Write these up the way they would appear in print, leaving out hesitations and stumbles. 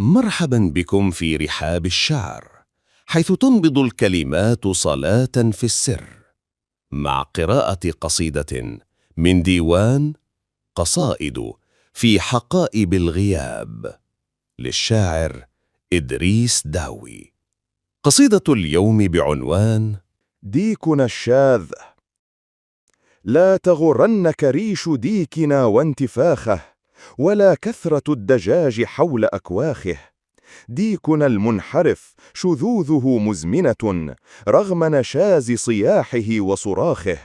مرحبا بكم في رحاب الشعر، حيث تنبض الكلمات صلاة في السر، مع قراءة قصيدة من ديوان قصائد في حقائب الغياب للشاعر إدريس داوي. قصيدة اليوم بعنوان ديكنا الشاذ. لا تغرنك ريش ديكنا وانتفاخه، ولا كثرة الدجاج حول أكواخه. ديكنا المنحرف شذوذه مزمنة، رغم نشاز صياحه وصراخه.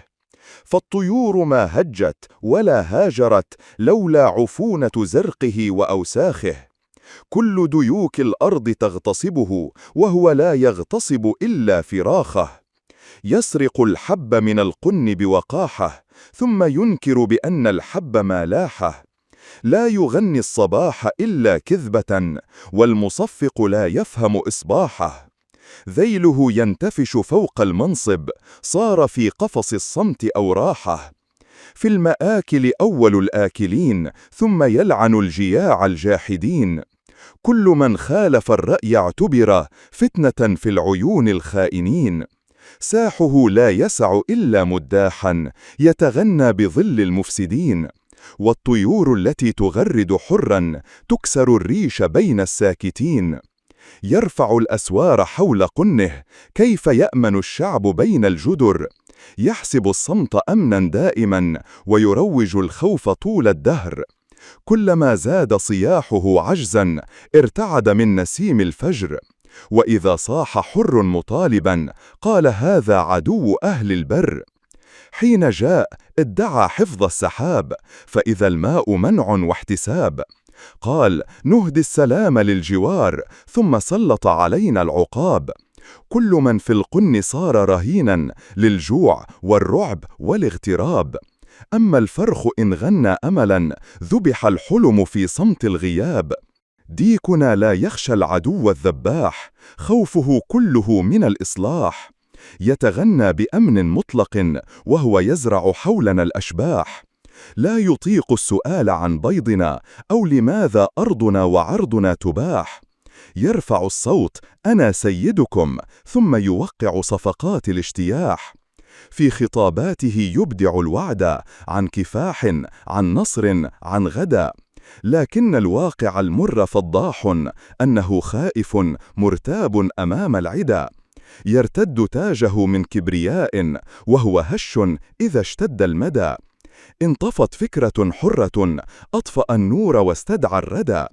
فالطيور ما هجت ولا هاجرت، لولا عفونة زرقه وأوساخه. كل ديوك الأرض تغتصبه، وهو لا يغتصب إلا فراخه. يسرق الحب من القن بوقاحه، ثم ينكر بأن الحب مالاحه. لا يغني الصباح إلا كذبة، والمصفق لا يفهم إصباحه. ذيله ينتفش فوق المنصب، صار في قفص الصمت أو راحه. في المآكل أول الآكلين، ثم يلعن الجياع الجاحدين. كل من خالف الرأي اعتبر فتنة في العيون الخائنين. ساحه لا يسع إلا مداحا، يتغنى بظل المفسدين. والطيور التي تغرد حرا، تكسر الريش بين الساكتين. يرفع الأسوار حول قنه، كيف يأمن الشعب بين الجدر. يحسب الصمت أمنا دائما، ويروج الخوف طول الدهر. كلما زاد صياحه عجزا، ارتعد من نسيم الفجر. وإذا صاح حر مطالبا، قال هذا عدو أهل البر. حين جاء ادعى حفظ السحاب، فإذا الماء منع واحتساب. قال نهدي السلام للجوار، ثم سلط علينا العقاب. كل من في القن صار رهينا للجوع والرعب والاغتراب. أما الفرخ إن غنى أملا، ذبح الحلم في صمت الغياب. ديكنا لا يخشى العدو الذباح، خوفه كله من الإصلاح. يتغنى بأمن مطلق، وهو يزرع حولنا الأشباح. لا يطيق السؤال عن بيضنا، أو لماذا أرضنا وعرضنا تباح. يرفع الصوت أنا سيدكم، ثم يوقع صفقات الاجتياح. في خطاباته يبدع الوعد عن كفاح، عن نصر، عن غدا. لكن الواقع المر فضاح، أنه خائف مرتاب أمام العدا. يرتد تاجه من كبرياء، وهو هش إذا اشتد المدى. انطفت فكرة حرة، أطفأ النور واستدعى الردى.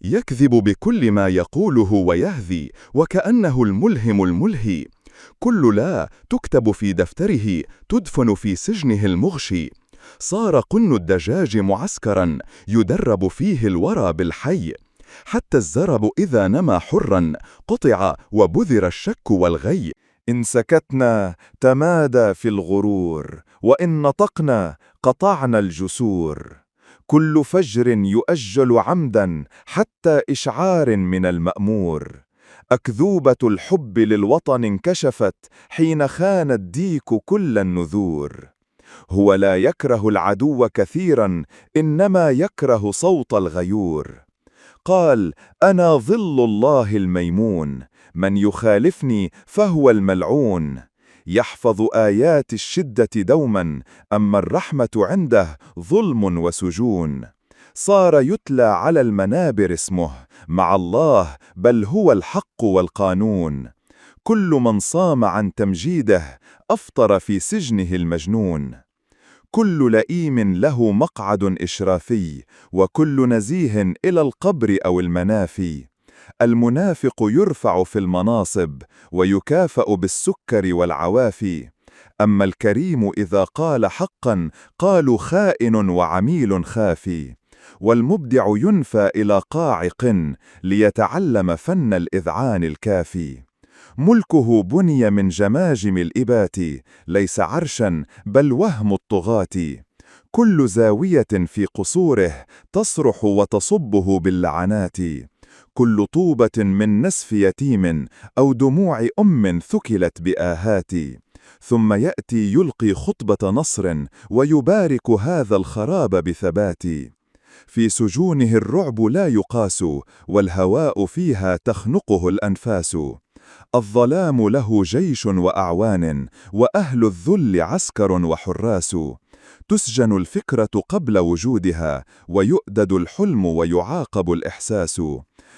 يكذب بكل ما يقوله ويهذي، وكأنه الملهم الملهي. كل لا تكتب في دفتره، تدفن في سجنه المغشي. صار قن الدجاج معسكرا، يدرب فيه الورى بالحي. حتى الزرب إذا نما حرا، قطع وبذر الشك والغي. إن سكتنا تمادى في الغرور، وإن نطقنا قطعنا الجسور. كل فجر يؤجل عمدا، حتى إشعار من المأمور. أكذوبة الحب للوطن انكشفت، حين خان الديك كل النذور. هو لا يكره العدو كثيرا، إنما يكره صوت الغيور. قال أنا ظل الله الميمون، من يخالفني فهو الملعون. يحفظ آيات الشدة دوما، أما الرحمة عنده ظلم وسجون. صار يتلى على المنابر اسمه، مع الله بل هو الحق والقانون. كل من صام عن تمجيده، أفطر في سجنه المجنون. كل لئيم له مقعد إشرافي، وكل نزيه إلى القبر أو المنافي. المنافق يرفع في المناصب، ويكافأ بالسكر والعوافي. أما الكريم إذا قال حقا، قالوا خائن وعميل خافي. والمبدع ينفى إلى قاع قن، ليتعلم فن الإذعان الكافي. ملكه بني من جماجم الإبات، ليس عرشا بل وهم الطغاة. كل زاوية في قصوره، تصرح وتصبه باللعنات. كل طوبة من نسف يتيم، أو دموع أم ثكلت بآهات. ثم يأتي يلقي خطبة نصر، ويبارك هذا الخراب بثبات. في سجونه الرعب لا يقاس، والهواء فيها تخنقه الأنفاس. الظلام له جيش وأعوان، وأهل الذل عسكر وحراس. تسجن الفكرة قبل وجودها، ويؤدد الحلم ويعاقب الإحساس.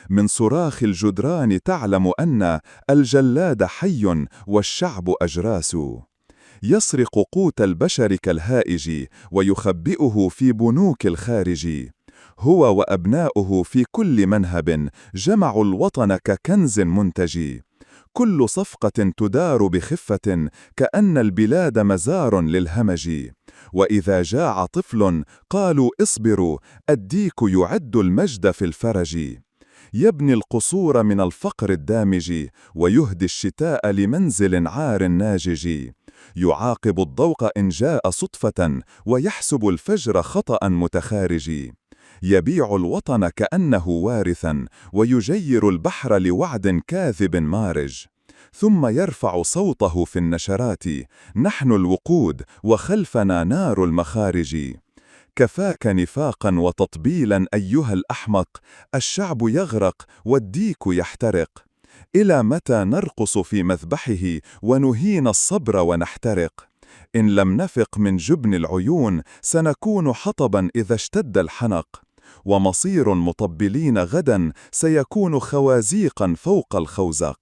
من صراخ الجدران تعلم أن الجلاد حي والشعب أجراس. يسرق قوت البشر كالهائج، ويخبئه في بنوك الخارج. هو وأبناؤه في كل منهب جمعوا الوطن ككنز منتج. كل صفقة تدار بخفة، كأن البلاد مزار للهمج. وإذا جاع طفل قالوا اصبروا، الديك يعد المجد في الفرج. يبني القصور من الفقر الدامج، ويهدي الشتاء لمنزل عار ناجج. يعاقب الضوء إن جاء صدفة، ويحسب الفجر خطأ متخارج. يبيع الوطن كأنه وارثا، ويجير البحر لوعد كاذب مارج. ثم يرفع صوته في النشرات: نحن الوقود وخلفنا نار المخارج. كفاك نفاقا وتطبيلا أيها الأحمق، الشعب يغرق والديك يحترق. إلى متى نرقص في مذبحه ونهين الصبر ونحترق؟ إن لم نفق من جبن العيون سنكون حطبا إذا اشتد الحنق. ومصير مطبلين غدا سيكون خوازيقا فوق الخوزق.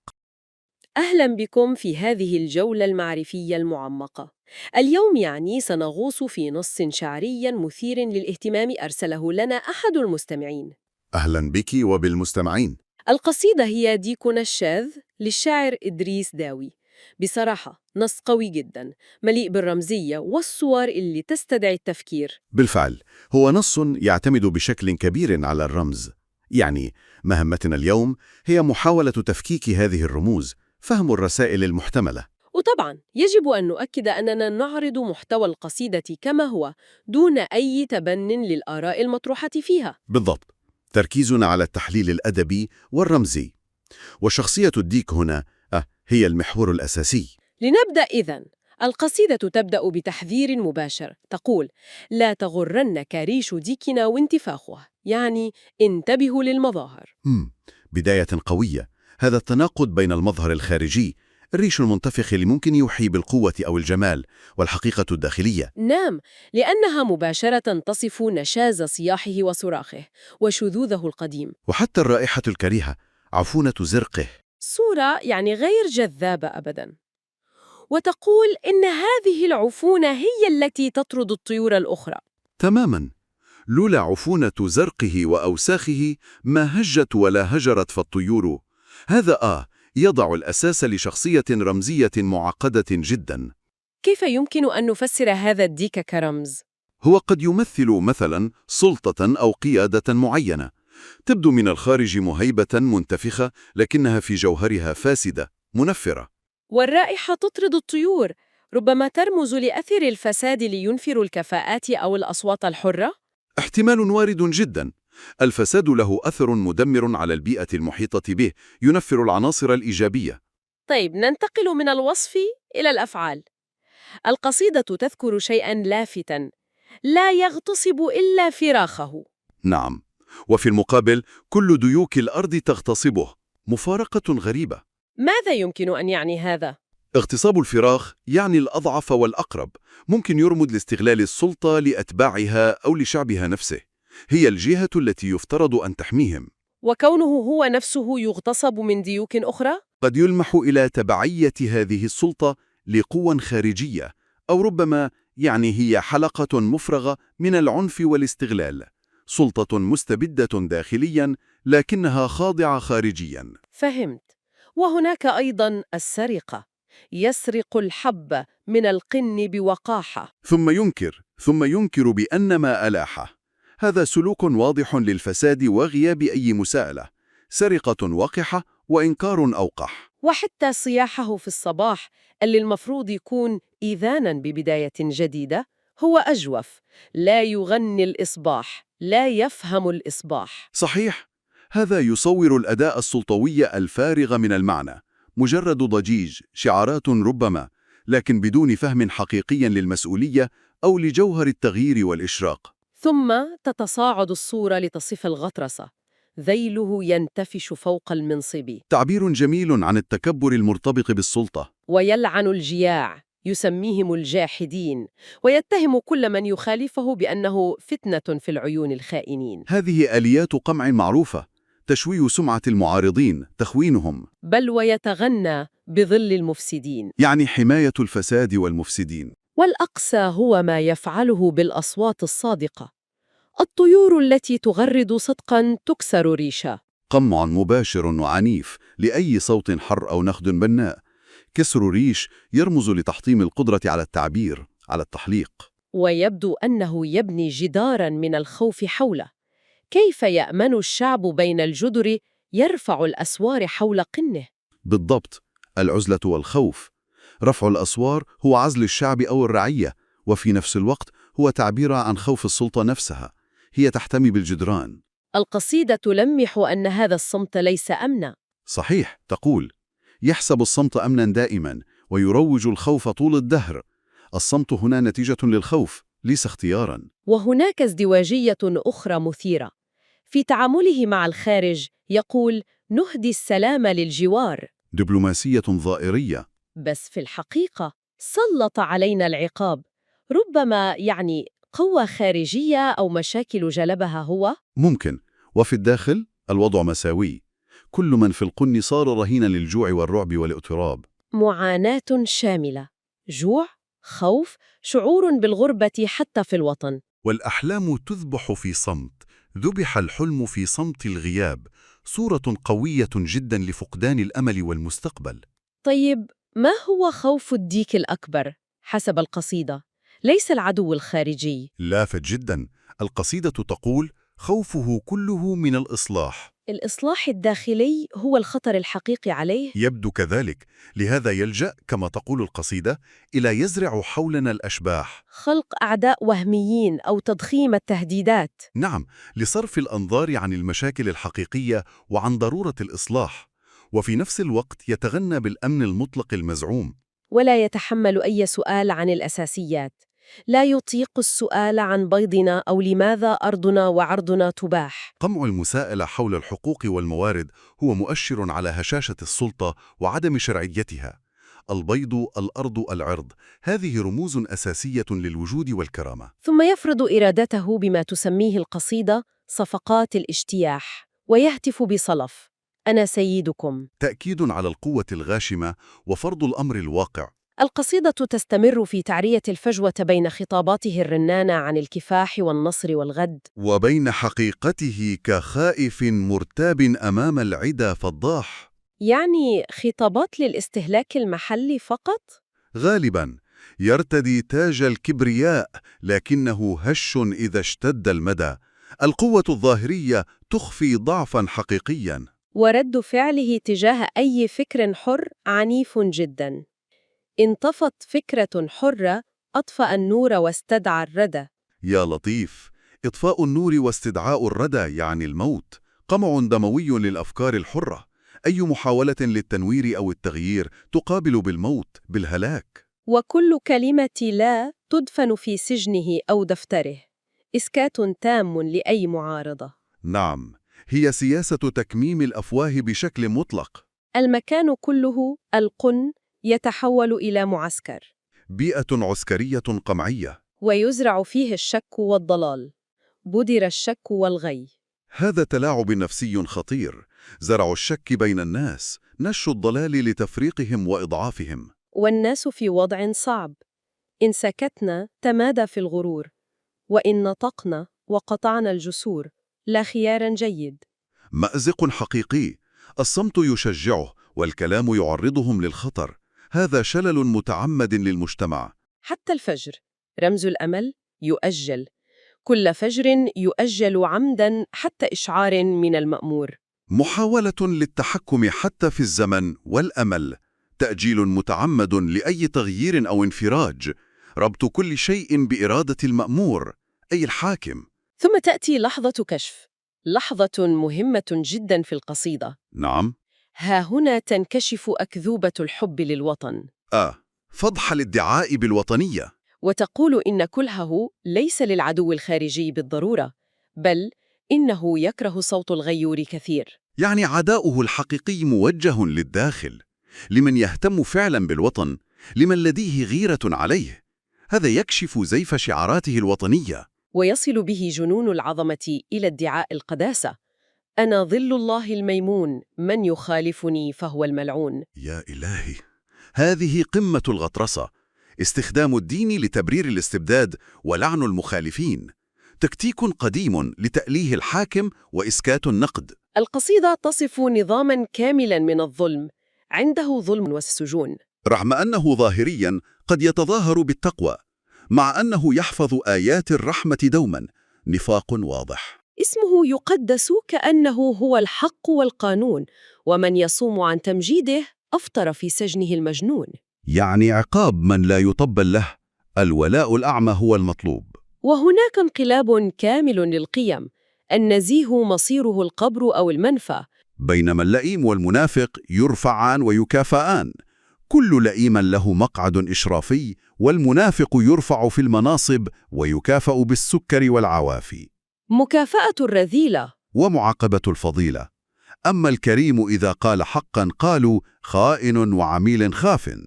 أهلا بكم في هذه الجولة المعرفية المعمقة. اليوم سنغوص في نص شعري مثير للاهتمام أرسله لنا أحد المستمعين. أهلا بك وبالمستمعين. القصيدة هي ديكنا الشاذ للشاعر إدريس داوي. بصراحة نص قوي جدا، مليء بالرمزية والصور اللي تستدعي التفكير. بالفعل، هو نص يعتمد بشكل كبير على الرمز. مهمتنا اليوم هي محاولة تفكيك هذه الرموز، فهم الرسائل المحتملة. وطبعا يجب أن نؤكد أننا نعرض محتوى القصيدة كما هو، دون أي تبن للآراء المطروحة فيها. بالضبط، تركيزنا على التحليل الأدبي والرمزي. وشخصية الديك هنا هي المحور الأساسي. لنبدأ إذن. القصيدة تبدأ بتحذير مباشر، تقول: لا تغرنك ريش ديكنا وانتفاخه، انتبهوا للمظاهر. بداية قوية. هذا التناقض بين المظهر الخارجي، الريش المنتفخ اللي ممكن يوحي بالقوة أو الجمال، والحقيقة الداخلية. نعم، لأنها مباشرة تصف نشاز صياحه وصراخه وشذوذه القديم. وحتى الرائحة الكريهة، عفونة زرقه، صورة غير جذابة أبداً. وتقول إن هذه العفونة هي التي تطرد الطيور الأخرى. تماماً. لولا عفونة زرقه وأوساخه ما هجت ولا هجرت فالطيور. هذا يضع الأساس لشخصية رمزية معقدة جداً. كيف يمكن أن نفسر هذا الديك كرمز؟ هو قد يمثل مثلاً سلطة أو قيادة معينة، تبدو من الخارج مهيبة منتفخة، لكنها في جوهرها فاسدة منفرة. والرائحة تطرد الطيور، ربما ترمز لأثر الفساد لينفر الكفاءات أو الأصوات الحرة؟ احتمال وارد جداً. الفساد له أثر مدمر على البيئة المحيطة به، ينفر العناصر الإيجابية. طيب، ننتقل من الوصف إلى الأفعال. القصيدة تذكر شيئاً لافتاً: لا يغتصب إلا فراخه. نعم، وفي المقابل كل ديوك الأرض تغتصبه. مفارقة غريبة. ماذا يمكن أن يعني هذا؟ اغتصاب الفراخ يعني الأضعف والأقرب، ممكن يرمز لاستغلال السلطة لأتباعها أو لشعبها نفسه. هي الجهة التي يفترض أن تحميهم. وكونه هو نفسه يغتصب من ديوك أخرى؟ قد يلمح إلى تبعية هذه السلطة لقوى خارجية، أو ربما هي حلقة مفرغة من العنف والاستغلال، سلطة مستبدة داخلياً لكنها خاضعة خارجياً. فهمت. وهناك أيضاً السرقة، يسرق الحب من القن بوقاحة. ثم ينكر بأن ما ألاحه. هذا سلوك واضح للفساد وغياب أي مساءلة، سرقة وقحة وإنكار أوقح. وحتى صياحه في الصباح اللي المفروض يكون إذاناً ببداية جديدة هو أجوف. لا يغني الإصباح، لا يفهم الإصباح. صحيح، هذا يصور الأداء السلطوي الفارغ من المعنى، مجرد ضجيج، شعارات ربما، لكن بدون فهم حقيقي للمسؤولية أو لجوهر التغيير والإشراق. ثم تتصاعد الصورة لتصف الغطرسة، ذيله ينتفش فوق المنصب، تعبير جميل عن التكبر المرتبط بالسلطة. ويلعن الجياع، يسميهم الجاحدين، ويتهم كل من يخالفه بأنه فتنة في العيون الخائنين. هذه آليات قمع معروفة، تشويه سمعة المعارضين، تخوينهم، بل ويتغنى بظل المفسدين. يعني حماية الفساد والمفسدين. والأقسى هو ما يفعله بالأصوات الصادقة، الطيور التي تغرد صدقاً تكسر ريشا. قمع مباشر وعنيف لأي صوت حر أو نخد بناء. كسر ريش يرمز لتحطيم القدرة على التعبير، على التحليق. ويبدو أنه يبني جداراً من الخوف حوله. كيف يأمن الشعب بين الجدر يرفع الأسوار حول قنه؟ بالضبط، العزلة والخوف. رفع الأسوار هو عزل الشعب أو الرعية، وفي نفس الوقت هو تعبير عن خوف السلطة نفسها. هي تحتمي بالجدران. القصيدة تلمح أن هذا الصمت ليس أمنا. صحيح، تقول: يحسب الصمت أمنا دائما ويروج الخوف طول الدهر. الصمت هنا نتيجة للخوف، ليس اختيارا. وهناك ازدواجية أخرى مثيرة. في تعامله مع الخارج يقول: نهدي السلام للجوار، دبلوماسية ظائرية. بس في الحقيقة سلط علينا العقاب، ربما يعني قوة خارجية أو مشاكل جلبها هو. ممكن. وفي الداخل الوضع مساوي، كل من في القن صار رهينا للجوع والرعب والاضطراب. معاناة شاملة، جوع، خوف، شعور بالغربة حتى في الوطن. والأحلام تذبح في صمت، ذبح الحلم في صمت الغياب، صورة قوية جدا لفقدان الأمل والمستقبل. طيب، ما هو خوف الديك الأكبر حسب القصيدة؟ ليس العدو الخارجي. لافت جدا، القصيدة تقول: خوفه كله من الإصلاح. الإصلاح الداخلي هو الخطر الحقيقي عليه. يبدو كذلك، لهذا يلجأ كما تقول القصيدة إلى يزرع حولنا الأشباح. خلق أعداء وهميين أو تضخيم التهديدات. نعم، لصرف الأنظار عن المشاكل الحقيقية وعن ضرورة الإصلاح، وفي نفس الوقت يتغنى بالأمن المطلق المزعوم. ولا يتحمل أي سؤال عن الأساسيات، لا يطيق السؤال عن بيضنا أو لماذا أرضنا وعرضنا تباح. قمع المساءلة حول الحقوق والموارد هو مؤشر على هشاشة السلطة وعدم شرعيتها. البيض، الأرض، العرض، هذه رموز أساسية للوجود والكرامة. ثم يفرض إرادته بما تسميه القصيدة صفقات الاجتياح، ويهتف بصلف: أنا سيدكم. تأكيد على القوة الغاشمة وفرض الأمر الواقع. القصيدة تستمر في تعرية الفجوة بين خطاباته الرنانة عن الكفاح والنصر والغد، وبين حقيقته كخائف مرتاب أمام العدا فضاح. يعني خطابات للاستهلاك المحلي فقط؟ غالباً يرتدي تاج الكبرياء، لكنه هش إذا اشتد المدى. القوة الظاهرية تخفي ضعفاً حقيقياً. ورد فعله تجاه أي فكر حر عنيف جداً. إن طفت فكرة حرة أطفأ النور واستدعى الردى. يا لطيف، إطفاء النور واستدعاء الردى يعني الموت. قمع دموي للأفكار الحرة. أي محاولة للتنوير أو التغيير تقابل بالموت، بالهلاك. وكل كلمة لا تدفن في سجنه أو دفتره، إسكات تام لأي معارضة. نعم، هي سياسة تكميم الأفواه بشكل مطلق. المكان كله القن يتحول إلى معسكر، بيئة عسكرية قمعية. ويزرع فيه الشك والضلال، بدر الشك والغي. هذا تلاعب نفسي خطير، زرع الشك بين الناس، نشر الضلال لتفريقهم وإضعافهم. والناس في وضع صعب، إن سكتنا تمادى في الغرور، وإن نطقنا وقطعنا الجسور، لا خيار جيد. مأزق حقيقي، الصمت يشجعه والكلام يعرضهم للخطر. هذا شلل متعمد للمجتمع. حتى الفجر، رمز الأمل، يؤجل. كل فجر يؤجل عمداً حتى إشعار من المأمور. محاولة للتحكم حتى في الزمن والأمل، تأجيل متعمد لأي تغيير أو انفراج، ربط كل شيء بإرادة المأمور، أي الحاكم. ثم تأتي لحظة كشف، لحظة مهمة جداً في القصيدة. نعم. ها هنا تنكشف أكذوبة الحب للوطن. فضح الادعاء بالوطنية. وتقول إن كلهه ليس للعدو الخارجي بالضرورة، بل إنه يكره صوت الغيور كثير. يعني عداؤه الحقيقي موجه للداخل، لمن يهتم فعلا بالوطن، لمن لديه غيرة عليه. هذا يكشف زيف شعاراته الوطنية. ويصل به جنون العظمة إلى ادعاء القداسة: أنا ظل الله الميمون، من يخالفني فهو الملعون. يا إلهي، هذه قمة الغطرسة، استخدام الدين لتبرير الاستبداد ولعن المخالفين، تكتيك قديم لتأليه الحاكم وإسكات النقد. القصيدة تصف نظاماً كاملاً من الظلم، عنده ظلم والسجون. رغم أنه ظاهرياً قد يتظاهر بالتقوى، مع أنه يحفظ آيات الرحمة دوماً، نفاق واضح. اسمه يقدس كأنه هو الحق والقانون، ومن يصوم عن تمجيده أفطر في سجنه المجنون. يعني عقاب من لا يطبل له، الولاء الأعمى هو المطلوب. وهناك انقلاب كامل للقيم، النزيه مصيره القبر أو المنفى. بينما اللئيم والمنافق يرفعان ويكافآن، كل لئيم له مقعد إشرافي، والمنافق يرفع في المناصب ويكافأ بالسكر والعوافي. مكافأة الرذيلة ومعاقبة الفضيلة. أما الكريم إذا قال حقا قالوا خائن وعميل خاف.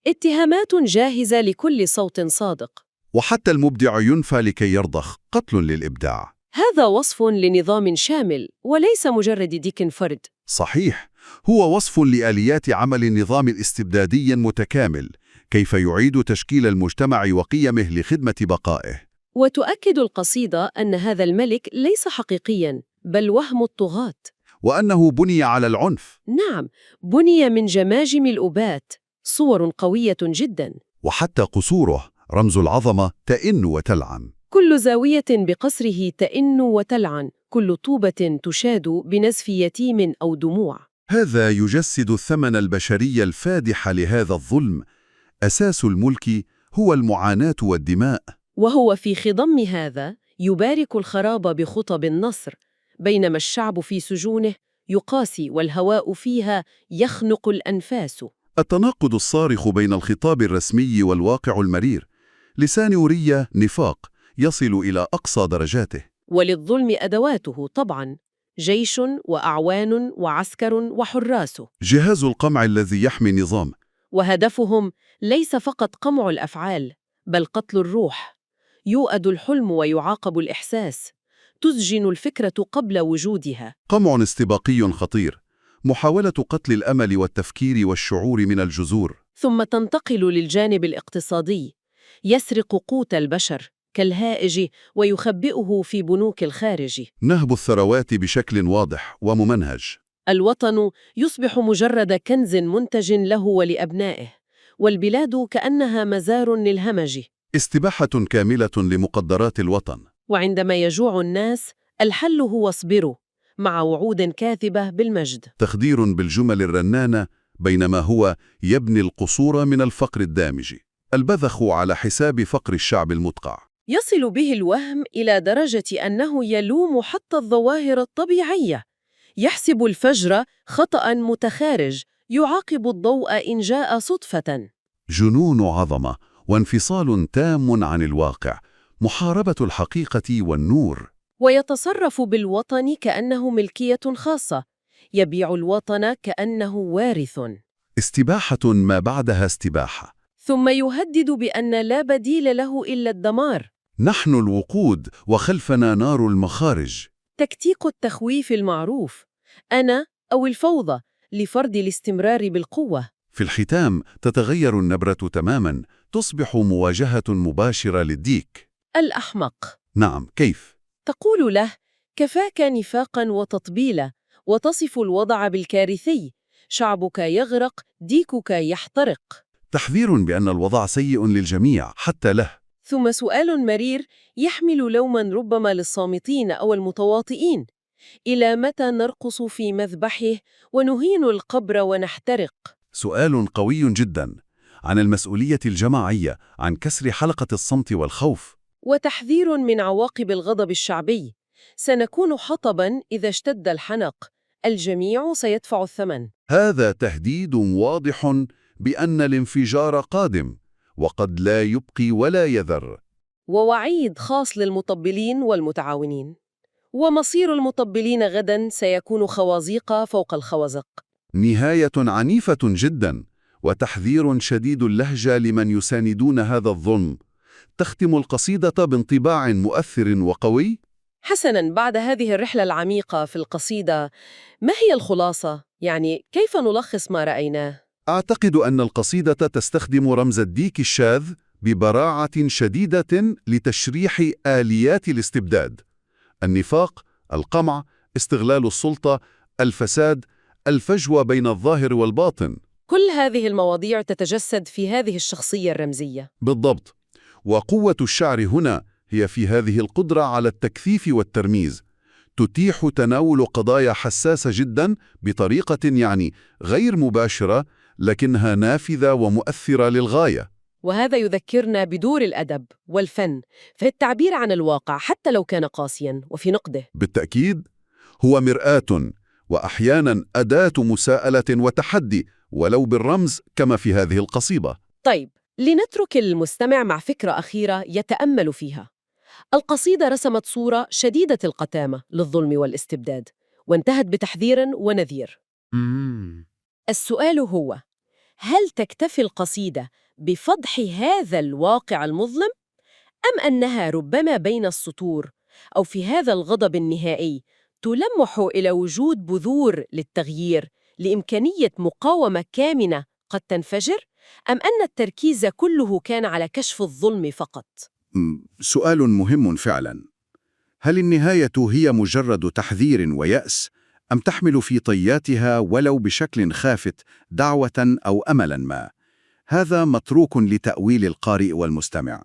اتهامات جاهزة لكل صوت صادق. وحتى المبدع ينفى لكي يرضخ، قتل للإبداع. هذا وصف لنظام شامل وليس مجرد ديك فرد. صحيح، هو وصف لآليات عمل النظام الاستبدادي متكامل، كيف يعيد تشكيل المجتمع وقيمه لخدمة بقائه. وتؤكد القصيدة أن هذا الملك ليس حقيقياً، بل وهم الطغاة. وأنه بني على العنف. نعم، بني من جماجم الأبات، صور قوية جداً. وحتى قصوره رمز العظمة تئن وتلعن. كل زاوية بقصره تئن وتلعن، كل طوبة تشاد بنزف يتيم أو دموع. هذا يجسد الثمن البشري الفادح لهذا الظلم. أساس الملك هو المعاناة والدماء. وهو في خضم هذا يبارك الخراب بخطب النصر، بينما الشعب في سجونه يقاسي والهواء فيها يخنق الأنفاس. التناقض الصارخ بين الخطاب الرسمي والواقع المرير. لسان أورية نفاق يصل إلى أقصى درجاته. وللظلم أدواته طبعاً، جيش وأعوان وعسكر وحراس. جهاز القمع الذي يحمي النظام. وهدفهم ليس فقط قمع الأفعال، بل قتل الروح. يؤد الحلم ويعاقب الإحساس، تسجن الفكرة قبل وجودها. قمع استباقي خطير، محاولة قتل الأمل والتفكير والشعور من الجذور. ثم تنتقل للجانب الاقتصادي، يسرق قوت البشر كالهائج ويخبئه في بنوك الخارج. نهب الثروات بشكل واضح وممنهج. الوطن يصبح مجرد كنز منتج له ولأبنائه، والبلاد كأنها مزار للهمج. استباحة كاملة لمقدرات الوطن. وعندما يجوع الناس الحل هو اصبروا، مع وعود كاذبة بالمجد. تخدير بالجمل الرنانة، بينما هو يبني القصور من الفقر الدامج. البذخ على حساب فقر الشعب المدقع. يصل به الوهم إلى درجة أنه يلوم حتى الظواهر الطبيعية، يحسب الفجر خطأ متخارج، يعاقب الضوء إن جاء صدفة. جنون عظمة وانفصال تام عن الواقع، محاربة الحقيقة والنور. ويتصرف بالوطن كأنه ملكية خاصة، يبيع الوطن كأنه وارث. استباحة ما بعدها استباحة. ثم يهدد بأن لا بديل له إلا الدمار. نحن الوقود وخلفنا نار المخارج. تكتيك التخويف المعروف، أنا أو الفوضى، لفرض الاستمرار بالقوة. في الختام تتغير النبرة تماماً، تصبح مواجهة مباشرة للديك. الأحمق. نعم، كيف؟ تقول له: كفاك نفاقاً وتطبيلا، وتصف الوضع بالكارثي، شعبك يغرق، ديكك يحترق. تحذير بأن الوضع سيء للجميع حتى له. ثم سؤال مرير يحمل لوماً ربما للصامتين أو المتواطئين: إلى متى نرقص في مذبحه ونهين القبر ونحترق؟ سؤال قوي جداً عن المسؤولية الجماعية، عن كسر حلقة الصمت والخوف. وتحذير من عواقب الغضب الشعبي: سنكون حطباً إذا اشتد الحنق، الجميع سيدفع الثمن. هذا تهديد واضح بأن الانفجار قادم، وقد لا يبقي ولا يذر. ووعيد خاص للمطبلين والمتعاونين. ومصير المطبلين غدا سيكون خوازيق فوق الخوازق. نهاية عنيفة جدا، وتحذير شديد اللهجة لمن يساندون هذا الظلم. تختم القصيدة بانطباع مؤثر وقوي. حسناً، بعد هذه الرحلة العميقة في القصيدة، ما هي الخلاصة؟ يعني كيف نلخص ما رأيناه؟ أعتقد أن القصيدة تستخدم رمز الديك الشاذ ببراعة شديدة لتشريح آليات الاستبداد: النفاق، القمع، استغلال السلطة، الفساد، الفجوة بين الظاهر والباطن. كل هذه المواضيع تتجسد في هذه الشخصية الرمزية. بالضبط. وقوة الشعر هنا هي في هذه القدرة على التكثيف والترميز. تتيح تناول قضايا حساسة جدا بطريقة غير مباشرة، لكنها نافذة ومؤثرة للغاية. وهذا يذكرنا بدور الأدب والفن في التعبير عن الواقع حتى لو كان قاسياً، وفي نقده. بالتأكيد، هو مرآة، وأحيانا أداة مساءلة وتحدي، ولو بالرمز كما في هذه القصيدة. طيب، لنترك المستمع مع فكرة أخيرة يتأمل فيها. القصيدة رسمت صورة شديدة القتامة للظلم والاستبداد، وانتهت بتحذير ونذير. السؤال هو: هل تكتفي القصيدة بفضح هذا الواقع المظلم؟ أم أنها ربما بين السطور أو في هذا الغضب النهائي تلمح إلى وجود بذور للتغيير، لإمكانية مقاومة كامنة قد تنفجر؟ أم أن التركيز كله كان على كشف الظلم فقط؟ سؤال مهم فعلا. هل النهاية هي مجرد تحذير ويأس، أم تحمل في طياتها ولو بشكل خافت دعوة أو أملا ما؟ هذا متروك لتأويل القارئ والمستمع.